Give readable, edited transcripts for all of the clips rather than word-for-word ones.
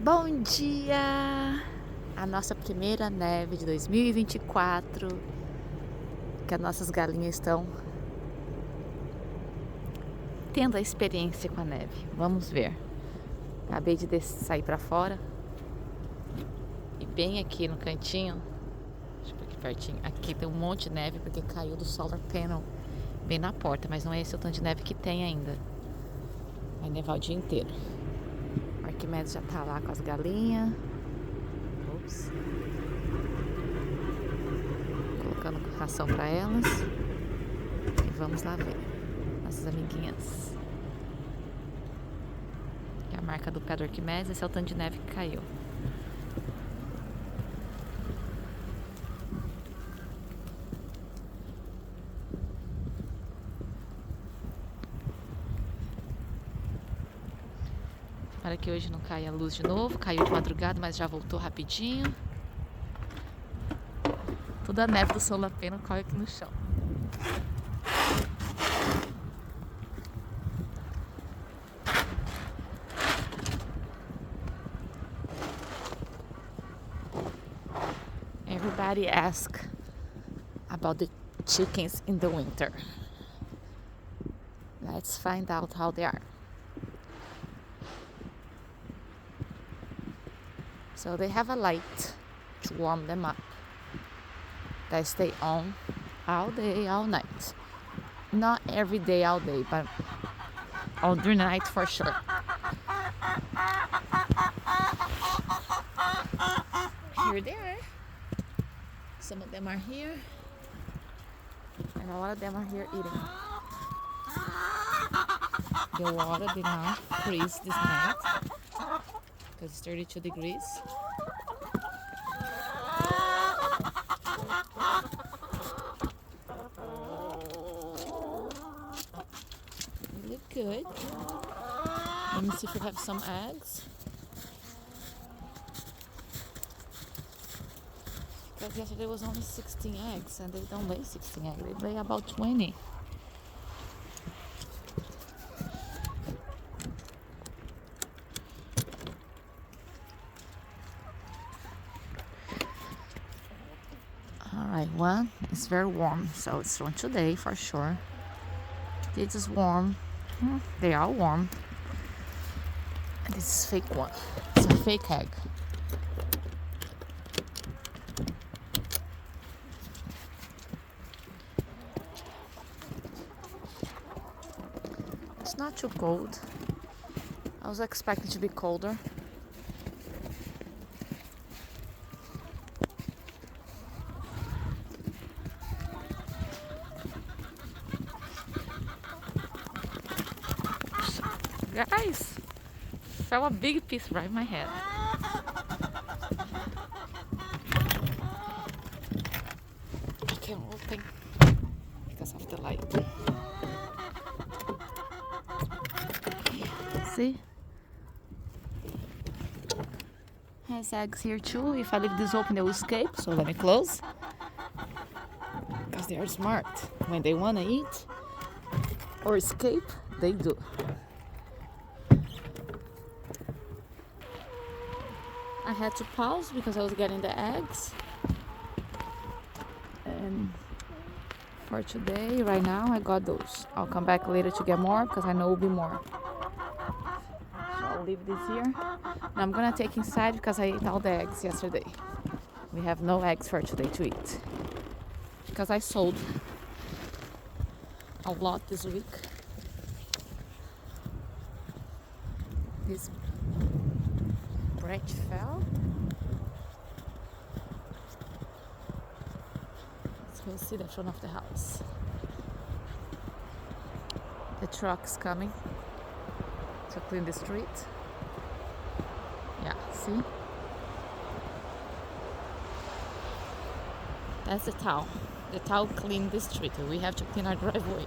Bom dia! A nossa primeira neve de 2024, que as nossas galinhas estão tendo a experiência com a neve. Vamos ver. Acabei de sair pra fora e bem aqui no cantinho, deixa eu ver aqui pertinho, aqui tem um monte de neve porque caiu do solar panel bem na porta, mas não é esse o tanto de neve que tem ainda. Vai nevar o dia inteiro. O Arquimedes já tá lá com as galinhas. Ops. Colocando ração pra elas. E vamos lá ver nossas amiguinhas. Que é a marca do pé do Arquimedes. Esse é o tanto de neve que caiu. Para que hoje não caia a luz de novo. Caiu de madrugada, mas já voltou rapidinho. Toda a neve do solar panel cai aqui no chão. Everybody asks about the chickens in the winter. Let's find out how they are. So they have a light to warm them up. They stay on all day, all night. Not every day, all day, but all during the night for sure. Here they are. Some of them are here, and a lot of them are here eating. The water did not freeze this night because it's 32 degrees. They look good. Let me see if we have some eggs. Because yesterday was only 16 eggs, and they don't lay 16 eggs. They lay about 20. Alright, one is very warm, so it's from today for sure. This is warm. They are warm. And this is fake one. It's a fake egg. It's not too cold. I was expecting to be colder. Guys, fell a big piece right in my head. I can't open because of the light. See? Has eggs here too. If I leave this open, they will escape. So let me close. Because they are smart. When they want to eat or escape, they do. I had to pause because I was getting the eggs. And for today, right now, I got those. I'll come back later to get more because I know it will be more. So I'll leave this here. And I'm gonna take inside because I ate all the eggs yesterday. We have no eggs for today to eat. Because I sold a lot this week. This branch fell. Let's go see the front of the house. The truck's coming to clean the street. Yeah, see? That's the towel. The towel cleaned the street. We have to clean our driveway.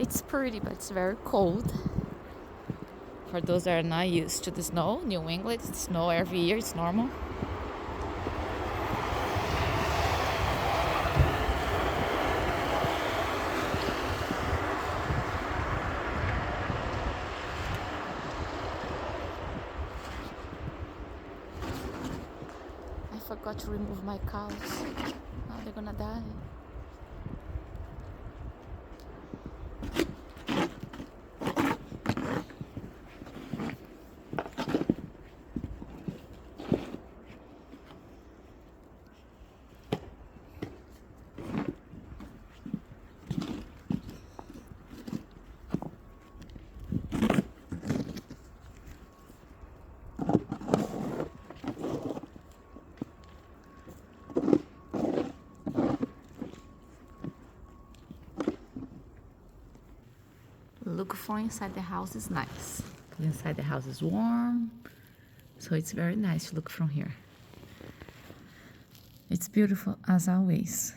It's pretty, but it's very cold. For those that are not used to the snow, New England, it's snow every year, it's normal. I forgot to remove my cows. Now they're gonna die. Look for inside the house is nice. Inside the house is warm, so it's very nice to look from here. It's beautiful as always.